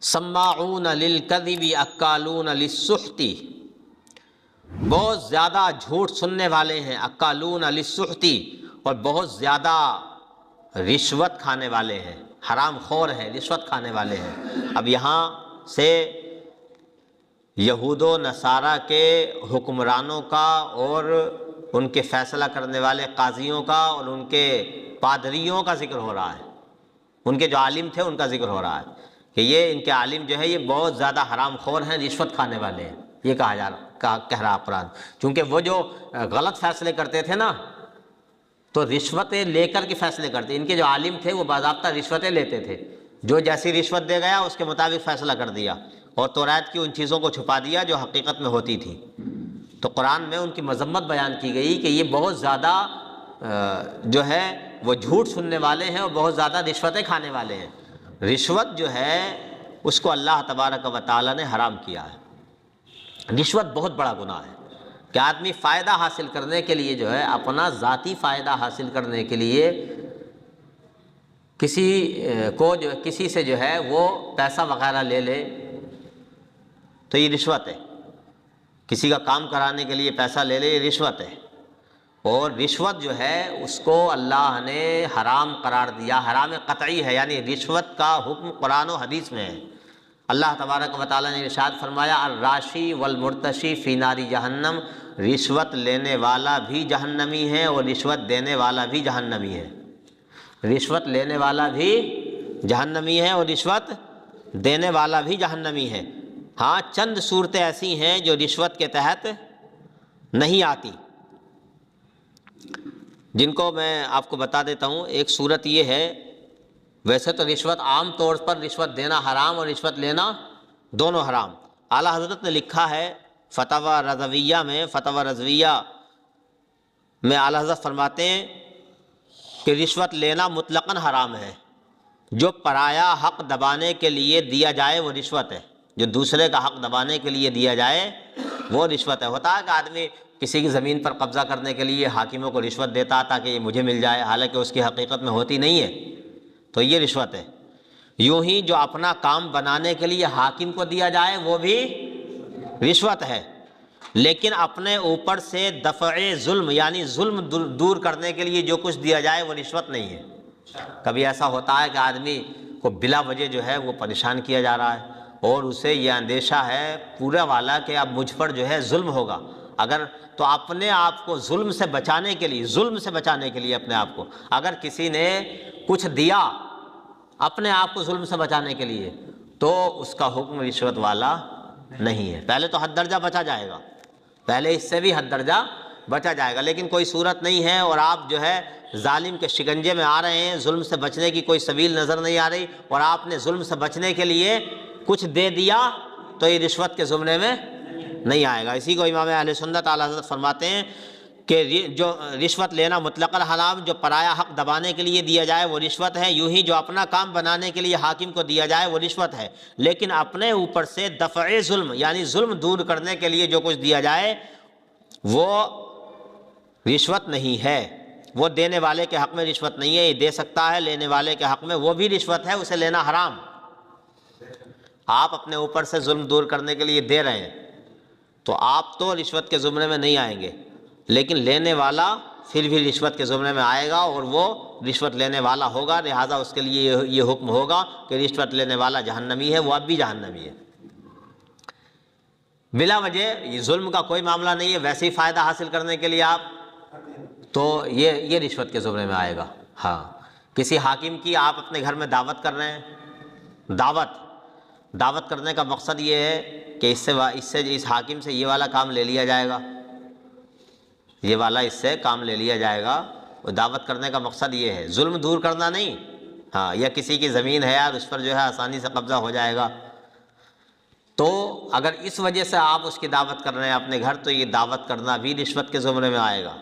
سماعون للکذب اکالون للسحت، بہت زیادہ جھوٹ سننے والے ہیں، اکالون للسحت، اور بہت زیادہ رشوت کھانے والے ہیں، حرام خور ہیں، رشوت کھانے والے ہیں۔ اب یہاں سے یہود و نصارہ کے حکمرانوں کا اور ان کے فیصلہ کرنے والے قاضیوں کا اور ان کے پادریوں کا ذکر ہو رہا ہے، ان کے جو عالم تھے ان کا ذکر ہو رہا ہے کہ یہ ان کے عالم جو ہے یہ بہت زیادہ حرام خور ہیں، رشوت کھانے والے ہیں، یہ کہہ رہا قرآن۔ چونکہ وہ جو غلط فیصلے کرتے تھے نا تو رشوتیں لے کر کے فیصلے کرتے، ان کے جو عالم تھے وہ باضابطہ رشوتیں لیتے تھے، جو جیسی رشوت دے گیا اس کے مطابق فیصلہ کر دیا اور توریت کی ان چیزوں کو چھپا دیا جو حقیقت میں ہوتی تھی۔ تو قرآن میں ان کی مذمت بیان کی گئی کہ یہ بہت زیادہ جو ہے وہ جھوٹ سننے والے ہیں اور بہت زیادہ رشوتیں کھانے والے ہیں۔ رشوت جو ہے اس کو اللہ تبارک و تعالیٰ نے حرام کیا ہے۔ رشوت بہت بڑا گناہ ہے کہ آدمی فائدہ حاصل کرنے کے لیے جو ہے، اپنا ذاتی فائدہ حاصل کرنے کے لیے کسی سے جو ہے وہ پیسہ وغیرہ لے لے تو یہ رشوت ہے۔ کسی کا کام کرانے کے لیے پیسہ لے لے، یہ رشوت ہے۔ اور رشوت جو ہے اس کو اللہ نے حرام قرار دیا، حرام قطعی ہے، یعنی رشوت کا حکم قرآن و حدیث میں ہے۔ اللہ تبارک و تعالیٰ نے ارشاد فرمایا الراشی والمرتشی فی نار جہنم، رشوت لینے والا بھی جہنمی ہے اور رشوت دینے والا بھی جہنمی ہے۔ رشوت لینے والا بھی جہنمی ہے اور رشوت دینے والا بھی جہنمی ہے۔ ہاں چند صورتیں ایسی ہیں جو رشوت کے تحت نہیں آتی، جن کو میں آپ کو بتا دیتا ہوں۔ ایک صورت یہ ہے، ویسے تو رشوت عام طور پر رشوت دینا حرام اور رشوت لینا دونوں حرام۔ اعلیٰ حضرت نے لکھا ہے فتاوی رضویہ میں، فتاوی رضویہ میں اعلیٰ حضرت فرماتے ہیں کہ رشوت لینا مطلقاً حرام ہے۔ جو پرایا حق دبانے کے لیے دیا جائے وہ رشوت ہے، جو دوسرے کا حق دبانے کے لیے دیا جائے وہ رشوت ہے۔ ہوتا ہے کہ آدمی کسی کی زمین پر قبضہ کرنے کے لیے حاکموں کو رشوت دیتا تاکہ یہ مجھے مل جائے، حالانکہ اس کی حقیقت میں ہوتی نہیں ہے، تو یہ رشوت ہے۔ یوں ہی جو اپنا کام بنانے کے لیے حاکم کو دیا جائے وہ بھی رشوت ہے، لیکن اپنے اوپر سے دفع ظلم یعنی ظلم دور کرنے کے لیے جو کچھ دیا جائے وہ رشوت نہیں ہے۔ کبھی ایسا ہوتا ہے کہ آدمی کو بلا وجہ جو ہے وہ پریشان کیا جا رہا ہے اور اسے یہ اندیشہ ہے پورا والا کہ اب مجھ پر جو ہے ظلم ہوگا، اگر تو اپنے آپ کو ظلم سے بچانے کے لیے اپنے آپ کو اگر کسی نے کچھ دیا اپنے آپ کو ظلم سے بچانے کے لیے تو اس کا حکم رشوت والا نہیں ہے۔ پہلے تو حد درجہ بچا جائے گا، پہلے اس سے بھی حد درجہ بچا جائے گا، لیکن کوئی صورت نہیں ہے اور آپ جو ہے ظالم کے شکنجے میں آ رہے ہیں، ظلم سے بچنے کی کوئی سبیل نظر نہیں آ رہی اور آپ نے ظلم سے بچنے کے لیے کچھ دے دیا تو یہ رشوت کے زمرے میں نہیں آئے گا۔ اسی کو امام اہل سنت اعلیٰ حضرت فرماتے ہیں کہ جو رشوت لینا مطلق حرام، جو پرایا حق دبانے کے لیے دیا جائے وہ رشوت ہے، یوں ہی جو اپنا کام بنانے کے لیے حاکم کو دیا جائے وہ رشوت ہے، لیکن اپنے اوپر سے دفع ظلم یعنی ظلم دور کرنے کے لیے جو کچھ دیا جائے وہ رشوت نہیں ہے۔ وہ دینے والے کے حق میں رشوت نہیں ہے، یہ دے سکتا ہے، لینے والے کے حق میں وہ بھی رشوت ہے، اسے لینا حرام۔ آپ اپنے اوپر سے ظلم دور کرنے کے لیے دے رہے ہیں تو آپ تو رشوت کے زمرے میں نہیں آئیں گے، لیکن لینے والا پھر بھی رشوت کے زمرے میں آئے گا اور وہ رشوت لینے والا ہوگا، لہٰذا اس کے لیے یہ حکم ہوگا کہ رشوت لینے والا جہنمی ہے، وہ اب بھی جہنمی ہے۔ بلا وجہ یہ ظلم کا کوئی معاملہ نہیں ہے، ویسے ہی فائدہ حاصل کرنے کے لیے آپ تو یہ رشوت کے زمرے میں آئے گا۔ ہاں کسی حاکم کی آپ اپنے گھر میں دعوت کر رہے ہیں، دعوت کرنے کا مقصد یہ ہے کہ اس حاکم سے یہ والا کام لے لیا جائے گا، یہ والا اس سے کام لے لیا جائے گا، اور دعوت کرنے کا مقصد یہ ہے، ظلم دور کرنا نہیں۔ ہاں یا کسی کی زمین ہے یار اس پر جو ہے آسانی سے قبضہ ہو جائے گا، تو اگر اس وجہ سے آپ اس کی دعوت کر رہے ہیں اپنے گھر تو یہ دعوت کرنا بھی رشوت کے زمرے میں آئے گا۔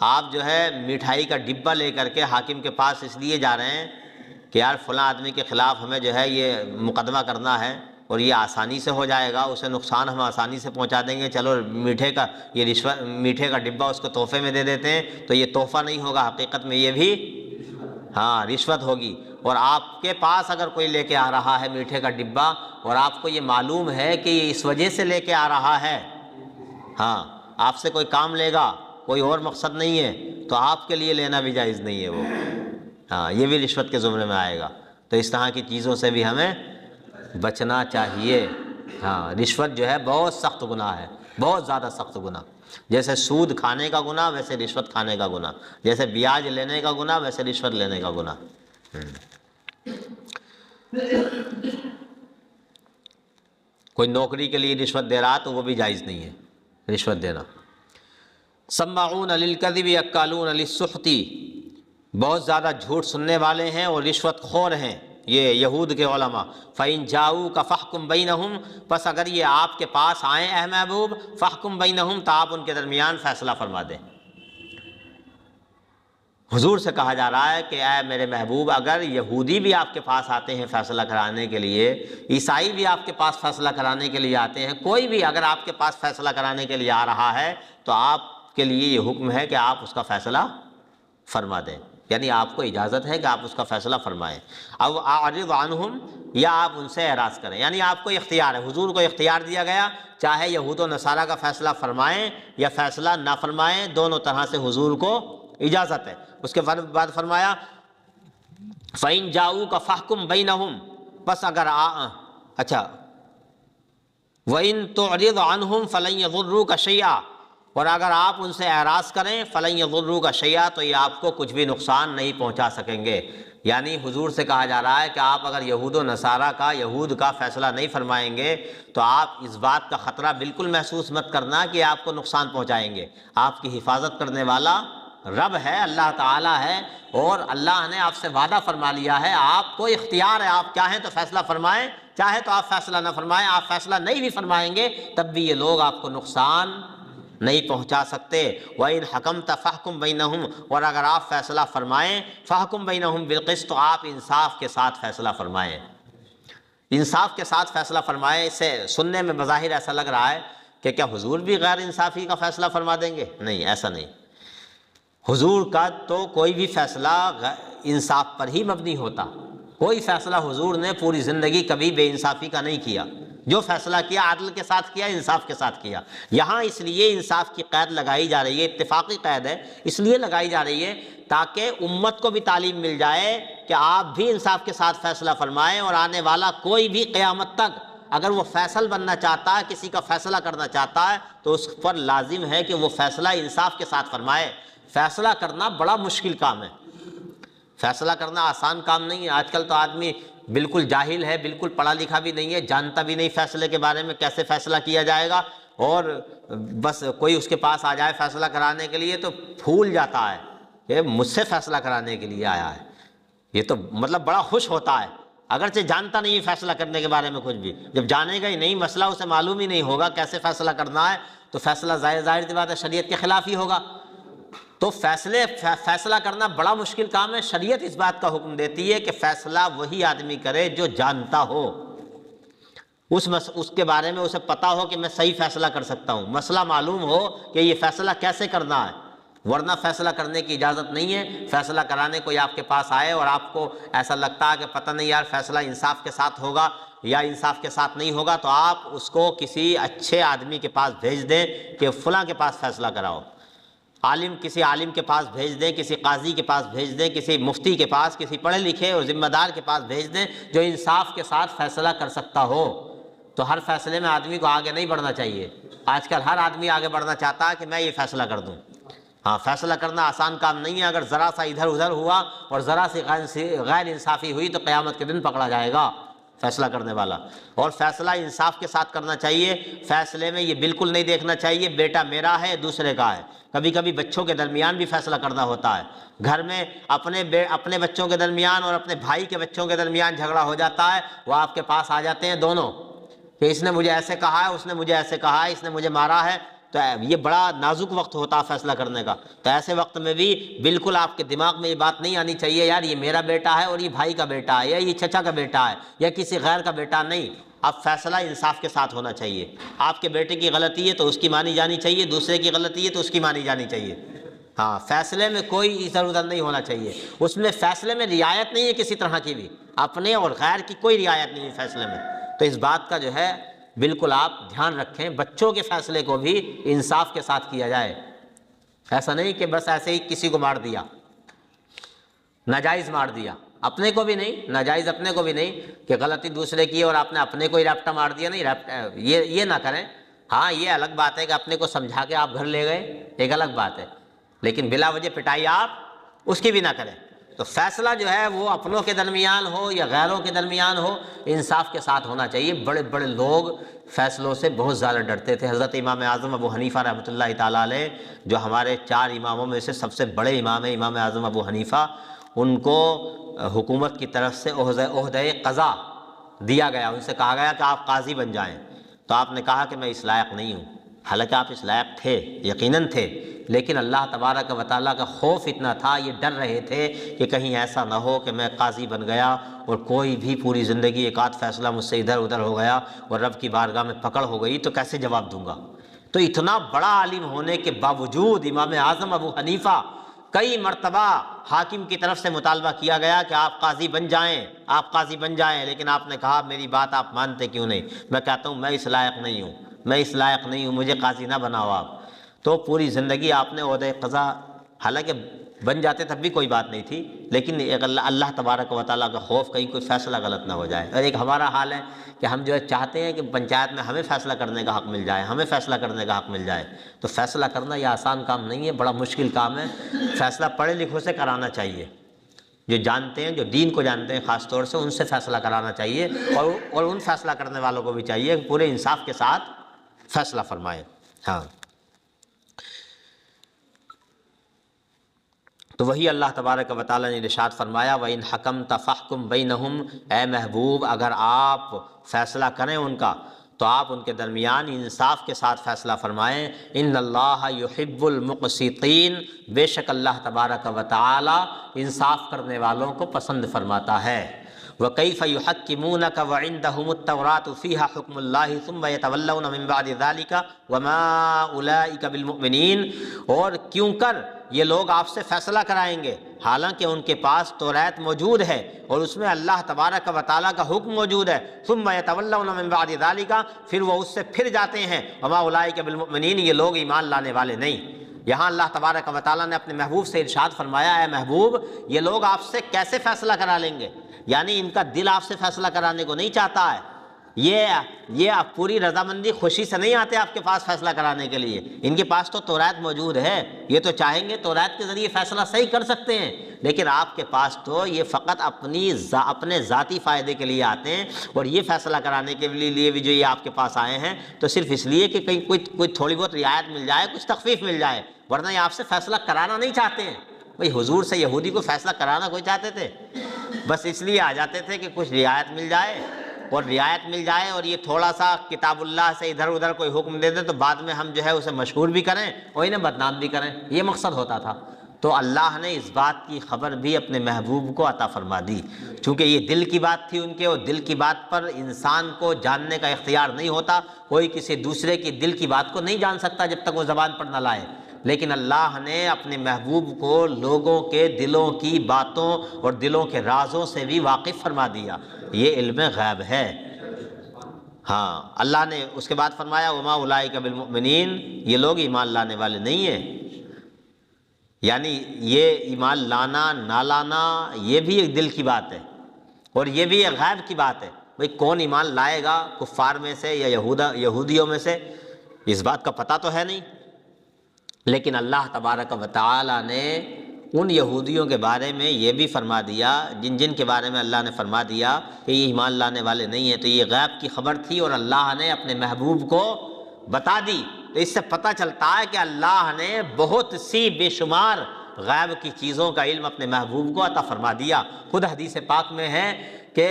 آپ جو ہے مٹھائی کا ڈبہ لے کر کے حاکم کے پاس اس لیے جا رہے ہیں کہ یار فلاں آدمی کے خلاف ہمیں جو ہے یہ مقدمہ کرنا ہے اور یہ آسانی سے ہو جائے گا، اسے نقصان ہم آسانی سے پہنچا دیں گے، چلو میٹھے کا ڈبہ اس کو تحفے میں دے دیتے ہیں، تو یہ تحفہ نہیں ہوگا، حقیقت میں یہ بھی ہاں رشوت ہوگی، اور آپ کے پاس اگر کوئی لے کے آ رہا ہے میٹھے کا ڈبہ اور آپ کو یہ معلوم ہے کہ یہ اس وجہ سے لے کے آ رہا ہے، ہاں آپ سے کوئی کام لے گا، کوئی اور مقصد نہیں ہے، تو آپ کے لیے لینا بھی جائز نہیں ہے وہ، ہاں یہ بھی رشوت کے زمرے میں آئے گا۔ تو اس طرح کی چیزوں سے بھی ہمیں بچنا چاہیے۔ ہاں رشوت جو ہے بہت سخت گناہ ہے، بہت زیادہ سخت گناہ، جیسے سود کھانے کا گناہ ویسے رشوت کھانے کا گناہ، جیسے بیاج لینے کا گناہ ویسے رشوت لینے کا گناہ۔ کوئی نوکری کے لیے رشوت دے رہا تو وہ بھی جائز نہیں ہے رشوت دینا۔ سماعون للکذب اکالون للسحت، بہت زیادہ جھوٹ سننے والے ہیں اور رشوت خور ہیں یہ یہود کے علماء۔ فَإِن جَاءُوكَ فَاحْكُم بَيْنَهُمْ، پس اگر یہ آپ کے پاس آئیں اے محبوب، فَاحْكُم بَيْنَهُمْ، تو آپ ان کے درمیان فیصلہ فرما دیں۔ حضور سے کہا جا رہا ہے کہ اے میرے محبوب، اگر یہودی بھی آپ کے پاس آتے ہیں فیصلہ کرانے کے لیے، عیسائی بھی آپ کے پاس فیصلہ کرانے کے لیے آتے ہیں، کوئی بھی اگر آپ کے پاس فیصلہ کرانے کے لیے آ رہا ہے تو آپ کے لیے یہ حکم ہے کہ آپ اس کا فیصلہ فرما دیں، یعنی آپ کو اجازت ہے کہ آپ اس کا فیصلہ فرمائیں۔ او اعرض عنہم، یا آپ ان سے اعراض کریں، یعنی آپ کو اختیار ہے، حضور کو اختیار دیا گیا، چاہے یہود و نصارہ کا فیصلہ فرمائیں یا فیصلہ نہ فرمائیں، دونوں طرح سے حضور کو اجازت ہے۔ اس کے بعد فرمایا فَإِن جَاءُوكَ فَاحْكُم بَيْنَهُمْ، پس اگر اچھا وَإِن تُعْرِضْ عَنْهُمْ فَلَن يَضُرُّوكَ شَيْئًا، اور اگر آپ ان سے اعراض کریں فَلَن يَضُرُّوكَ شَيْئًا، تو یہ آپ کو کچھ بھی نقصان نہیں پہنچا سکیں گے۔ یعنی حضور سے کہا جا رہا ہے کہ آپ اگر یہود و نصارہ کا، یہود کا فیصلہ نہیں فرمائیں گے تو آپ اس بات کا خطرہ بالکل محسوس مت کرنا کہ آپ کو نقصان پہنچائیں گے۔ آپ کی حفاظت کرنے والا رب ہے، اللہ تعالیٰ ہے، اور اللہ نے آپ سے وعدہ فرما لیا ہے، آپ کو اختیار ہے، آپ چاہیں تو فیصلہ فرمائیں، چاہے تو آپ فیصلہ نہ فرمائیں، آپ فیصلہ نہیں بھی فرمائیں گے تب بھی یہ لوگ آپ کو نقصان نہیں پہنچا سکتے۔ وَإِنْ حَكَمْتَ فَاحْكُم بَيْنَهُمْ، اور اگر آپ فیصلہ فرمائیں فَاحْكُم بَيْنَهُمْ بِالْقِسْطِ، تو آپ انصاف کے ساتھ فیصلہ فرمائیں، انصاف کے ساتھ فیصلہ فرمائیں۔ اس سے سننے میں بظاہر ایسا لگ رہا ہے کہ کیا حضور بھی غیر انصافی کا فیصلہ فرما دیں گے؟ نہیں، ایسا نہیں۔ حضور کا تو کوئی بھی فیصلہ انصاف پر ہی مبنی ہوتا، کوئی فیصلہ حضور نے پوری زندگی کبھی بے انصافی کا نہیں کیا، جو فیصلہ کیا عدل کے ساتھ کیا، انصاف کے ساتھ کیا۔ یہاں اس لیے انصاف کی قید لگائی جا رہی ہے، اتفاقی قید ہے، اس لیے لگائی جا رہی ہے تاکہ امت کو بھی تعلیم مل جائے کہ آپ بھی انصاف کے ساتھ فیصلہ فرمائیں، اور آنے والا کوئی بھی قیامت تک اگر وہ فیصل بننا چاہتا ہے، کسی کا فیصلہ کرنا چاہتا ہے، تو اس پر لازم ہے کہ وہ فیصلہ انصاف کے ساتھ فرمائے۔ فیصلہ کرنا بڑا مشکل کام ہے، فیصلہ کرنا آسان کام نہیں ہے۔ آج کل تو آدمی بالکل جاہل ہے، بالکل پڑھا لکھا بھی نہیں ہے، جانتا بھی نہیں فیصلے کے بارے میں کیسے فیصلہ کیا جائے گا، اور بس کوئی اس کے پاس آ جائے فیصلہ کرانے کے لیے تو پھول جاتا ہے کہ مجھ سے فیصلہ کرانے کے لیے آیا ہے، یہ تو مطلب بڑا خوش ہوتا ہے، اگرچہ جانتا نہیں ہے فیصلہ کرنے کے بارے میں کچھ بھی۔ جب جانے گا ہی نہیں مسئلہ، اسے معلوم ہی نہیں ہوگا کیسے فیصلہ کرنا ہے، تو فیصلہ ظاہر سی بات ہے شریعت کے خلاف ہی ہوگا۔ تو فیصلہ کرنا بڑا مشکل کام ہے۔ شریعت اس بات کا حکم دیتی ہے کہ فیصلہ وہی آدمی کرے جو جانتا ہو، اس کے بارے میں اسے پتا ہو کہ میں صحیح فیصلہ کر سکتا ہوں، مسئلہ معلوم ہو کہ یہ فیصلہ کیسے کرنا ہے، ورنہ فیصلہ کرنے کی اجازت نہیں ہے۔ فیصلہ کرانے کوئی آپ کے پاس آئے اور آپ کو ایسا لگتا ہے کہ پتہ نہیں یار فیصلہ انصاف کے ساتھ ہوگا یا انصاف کے ساتھ نہیں ہوگا، تو آپ اس کو کسی اچھے آدمی کے پاس بھیج دیں کہ فلاں کے پاس فیصلہ کراؤ، کسی عالم کے پاس بھیج دیں، کسی قاضی کے پاس بھیج دیں، کسی مفتی کے پاس، کسی پڑھے لکھے اور ذمہ دار کے پاس بھیج دیں جو انصاف کے ساتھ فیصلہ کر سکتا ہو۔ تو ہر فیصلے میں آدمی کو آگے نہیں بڑھنا چاہیے۔ آج کل ہر آدمی آگے بڑھنا چاہتا ہے کہ میں یہ فیصلہ کر دوں۔ ہاں، فیصلہ کرنا آسان کام نہیں ہے، اگر ذرا سا ادھر ادھر ہوا اور ذرا سی غیر انصافی ہوئی تو قیامت کے دن پکڑا جائے گا فیصلہ کرنے والا۔ اور فیصلہ انصاف کے ساتھ کرنا چاہیے، فیصلے میں یہ بالکل نہیں دیکھنا چاہیے بیٹا میرا ہے دوسرے کا ہے۔ کبھی کبھی بچوں کے درمیان بھی فیصلہ کرنا ہوتا ہے، گھر میں اپنے بچوں کے درمیان اور اپنے بھائی کے بچوں کے درمیان جھگڑا ہو جاتا ہے، وہ آپ کے پاس آ جاتے ہیں دونوں کہ اس نے مجھے ایسے کہا ہے، اس نے مجھے ایسے کہا ہے، اس نے مجھے مارا ہے۔ تو یہ بڑا نازک وقت ہوتا ہے فیصلہ کرنے کا۔ تو ایسے وقت میں بھی بالکل آپ کے دماغ میں یہ بات نہیں آنی چاہیے یار یہ میرا بیٹا ہے اور یہ بھائی کا بیٹا ہے یا یہ چچا کا بیٹا ہے یا کسی غیر کا بیٹا، نہیں۔ اب فیصلہ انصاف کے ساتھ ہونا چاہیے۔ آپ کے بیٹے کی غلطی ہے تو اس کی مانی جانی چاہیے، دوسرے کی غلطی ہے تو اس کی مانی جانی چاہیے۔ ہاں، فیصلے میں کوئی ادھر ادھر نہیں ہونا چاہیے، اس میں فیصلے میں رعایت نہیں ہے کسی طرح کی بھی، اپنے اور غیر کی کوئی رعایت نہیں ہے فیصلے میں۔ تو اس بات کا جو ہے بالکل آپ دھیان رکھیں، بچوں کے فیصلے کو بھی انصاف کے ساتھ کیا جائے، ایسا نہیں کہ بس ایسے ہی کسی کو مار دیا، ناجائز مار دیا، اپنے کو بھی نہیں، ناجائز اپنے کو بھی نہیں کہ غلطی دوسرے کی اور آپ نے اپنے کو ہی رابطہ مار دیا، نہیں، یہ نہ کریں۔ ہاں یہ الگ بات ہے کہ اپنے کو سمجھا کے آپ گھر لے گئے، ایک الگ بات ہے، لیکن بلا وجہ پٹائی آپ اس کی بھی نہ کریں۔ تو فیصلہ جو ہے وہ اپنوں کے درمیان ہو یا غیروں کے درمیان ہو، انصاف کے ساتھ ہونا چاہیے۔ بڑے بڑے لوگ فیصلوں سے بہت زیادہ ڈرتے تھے۔ حضرت امام اعظم ابو حنیفہ رحمۃ اللہ تعالیٰ علیہ، جو ہمارے 4 اماموں میں سے سب سے بڑے امام ہیں، امام اعظم ابو حنیفہ، ان کو حکومت کی طرف سے عہدہ قضا دیا گیا، ان سے کہا گیا کہ آپ قاضی بن جائیں، تو آپ نے کہا کہ میں اس لائق نہیں ہوں، حالانکہ آپ اس لائق تھے، یقیناً تھے، لیکن اللہ تبارک و تعالیٰ کا خوف اتنا تھا، یہ ڈر رہے تھے کہ کہیں ایسا نہ ہو کہ میں قاضی بن گیا اور کوئی بھی پوری زندگی ایک آدھ فیصلہ مجھ سے ادھر ادھر ہو گیا اور رب کی بارگاہ میں پکڑ ہو گئی تو کیسے جواب دوں گا۔ تو اتنا بڑا عالم ہونے کے باوجود امام اعظم ابو حنیفہ کئی مرتبہ حاکم کی طرف سے مطالبہ کیا گیا کہ آپ قاضی بن جائیں، آپ قاضی بن جائیں، لیکن آپ نے کہا میری بات آپ مانتے کیوں نہیں؟ میں کہتا ہوں میں اس لائق نہیں ہوں، میں اس لائق نہیں ہوں، مجھے قاضی نہ بناؤ آپ۔ تو پوری زندگی آپ نے عہدہ قضا، حالانکہ بن جاتے تب بھی کوئی بات نہیں تھی، لیکن ایک اللہ تبارک و تعالیٰ کا خوف کہیں کوئی فیصلہ غلط نہ ہو جائے۔ اور ایک ہمارا حال ہے کہ ہم جو ہے چاہتے ہیں کہ پنچایت میں ہمیں فیصلہ کرنے کا حق مل جائے، ہمیں فیصلہ کرنے کا حق مل جائے۔ تو فیصلہ کرنا یہ آسان کام نہیں ہے، بڑا مشکل کام ہے۔ فیصلہ پڑھے لکھوں سے کرانا چاہیے، جو جانتے ہیں، جو دین کو جانتے ہیں خاص طور سے، ان سے فیصلہ کرانا چاہیے، اور ان فیصلہ کرنے والوں کو بھی چاہیے کہ پورے انصاف کے ساتھ فیصلہ فرمائیں۔ ہاں، تو وہی اللہ تبارک و تعالیٰ نے ارشاد فرمایا وَإِنْ حَكَمْتَ فَاحْكُمْ بَيْنَهُمْ، اے محبوب اگر آپ فیصلہ کریں ان کا تو آپ ان کے درمیان انصاف کے ساتھ فیصلہ فرمائیں۔ ان اللہ یحب المقسطین، بے شک اللہ تبارک و تعالیٰ انصاف کرنے والوں کو پسند فرماتا ہے۔ وَكَيْفَ يُحَكِّمُونَكَ وَعِندَهُمُ التَّوْرَاةُ فِيهَا حُكْمُ اللَّهِ ثُمَّ يَتَوَلَّوْنَ مِن بَعْدِ ذَلِكَ وَمَا أُولَٰئِكَ بِالْمُؤْمِنِينَ، اور کیوں کر یہ لوگ آپ سے فیصلہ کرائیں گے حالانکہ ان کے پاس توریت موجود ہے اور اس میں اللہ تبارک و تعالیٰ کا حکم موجود ہے۔ ثُمَّ يَتَوَلَّوْنَ مِن بَعْدِ ذَلِكَ، پھر وہ اس سے پھر جاتے ہیں۔ وَمَا أُولَٰئِكَ بِالْمُؤْمِنِينَ، یہ لوگ ایمان لانے والے نہیں۔ یہاں اللہ تبارک و تعالیٰ نے اپنے محبوب سے ارشاد فرمایا اے محبوب یہ لوگ آپ سے کیسے فیصلہ کرا لیں گے، یعنی ان کا دل آپ سے فیصلہ کرانے کو نہیں چاہتا ہے، یہ آپ پوری رضامندی خوشی سے نہیں آتے آپ کے پاس فیصلہ کرانے کے لیے۔ ان کے پاس تو توریت موجود ہے، یہ تو چاہیں گے توریت کے ذریعے فیصلہ صحیح کر سکتے ہیں، لیکن آپ کے پاس تو یہ فقط اپنے ذاتی فائدے کے لیے آتے ہیں، اور یہ فیصلہ کرانے کے لیے بھی جو یہ آپ کے پاس آئے ہیں تو صرف اس لیے کہ کہیں کوئی تھوڑی بہت رعایت مل جائے، کچھ تخفیف مل جائے، ورنہ یہ آپ سے فیصلہ کرانا نہیں چاہتے ہیں۔ بھئی حضور سے یہودی کو فیصلہ کرانا کوئی چاہتے تھے؟ بس اس لیے آ جاتے تھے کہ کچھ رعایت مل جائے، اور رعایت مل جائے، اور یہ تھوڑا سا کتاب اللہ سے ادھر ادھر کوئی حکم دے دے تو بعد میں ہم جو ہے اسے مشہور بھی کریں اور انہیں بدنام بھی کریں، یہ مقصد ہوتا تھا۔ تو اللہ نے اس بات کی خبر بھی اپنے محبوب کو عطا فرما دی، چونکہ یہ دل کی بات تھی ان کے، اور دل کی بات پر انسان کو جاننے کا اختیار نہیں ہوتا، کوئی کسی دوسرے کی دل کی بات کو نہیں جان سکتا جب تک وہ زبان پر نہ لائے، لیکن اللہ نے اپنے محبوب کو لوگوں کے دلوں کی باتوں اور دلوں کے رازوں سے بھی واقف فرما دیا، یہ علم غیب ہے۔ ہاں، اللہ نے اس کے بعد فرمایا وما اولئک بالمؤمنین، یہ لوگ ایمان لانے والے نہیں ہیں، یعنی یہ ایمان لانا نہ لانا یہ بھی ایک دل کی بات ہے، اور یہ بھی ایک غیب کی بات ہے۔ بھئی کون ایمان لائے گا کفار میں سے یا یہودیوں میں سے، اس بات کا پتہ تو ہے نہیں، لیکن اللہ تبارک و تعالی نے ان یہودیوں کے بارے میں یہ بھی فرما دیا، جن کے بارے میں اللہ نے فرما دیا کہ یہ ایمان لانے والے نہیں ہیں، تو یہ غیب کی خبر تھی اور اللہ نے اپنے محبوب کو بتا دی۔ تو اس سے پتہ چلتا ہے کہ اللہ نے بہت سی بے شمار غیب کی چیزوں کا علم اپنے محبوب کو عطا فرما دیا۔ خود حدیث پاک میں ہے کہ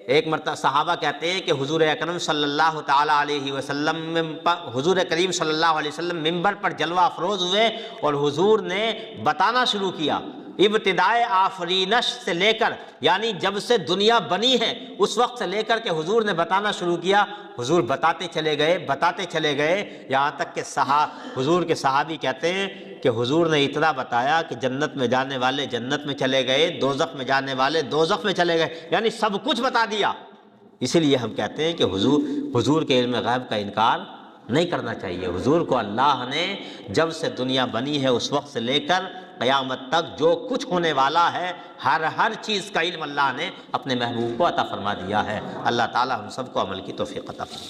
ایک مرتبہ صحابہ کہتے ہیں کہ حضور اکرم صلی اللہ تعالیٰ علیہ وسلم حضور کریم صلی اللہ علیہ وسلم ممبر پر جلوہ افروز ہوئے اور حضور نے بتانا شروع کیا ابتدائے آفرینش سے لے کر، یعنی جب سے دنیا بنی ہے اس وقت سے لے کر کے حضور نے بتانا شروع کیا، حضور بتاتے چلے گئے یہاں تک کہ حضور کے صحابی کہتے ہیں کہ حضور نے اتنا بتایا کہ جنت میں جانے والے جنت میں چلے گئے، دوزخ میں جانے والے دوزخ میں چلے گئے، یعنی سب کچھ بتا دیا۔ اسی لیے ہم کہتے ہیں کہ حضور کے علم غیب کا انکار نہیں کرنا چاہیے۔ حضور کو اللہ نے جب سے دنیا بنی ہے اس وقت سے لے کر قیامت تک جو کچھ ہونے والا ہے، ہر چیز کا علم اللہ نے اپنے محبوب کو عطا فرما دیا ہے۔ اللہ تعالی ہم سب کو عمل کی توفیق عطا فرمائے۔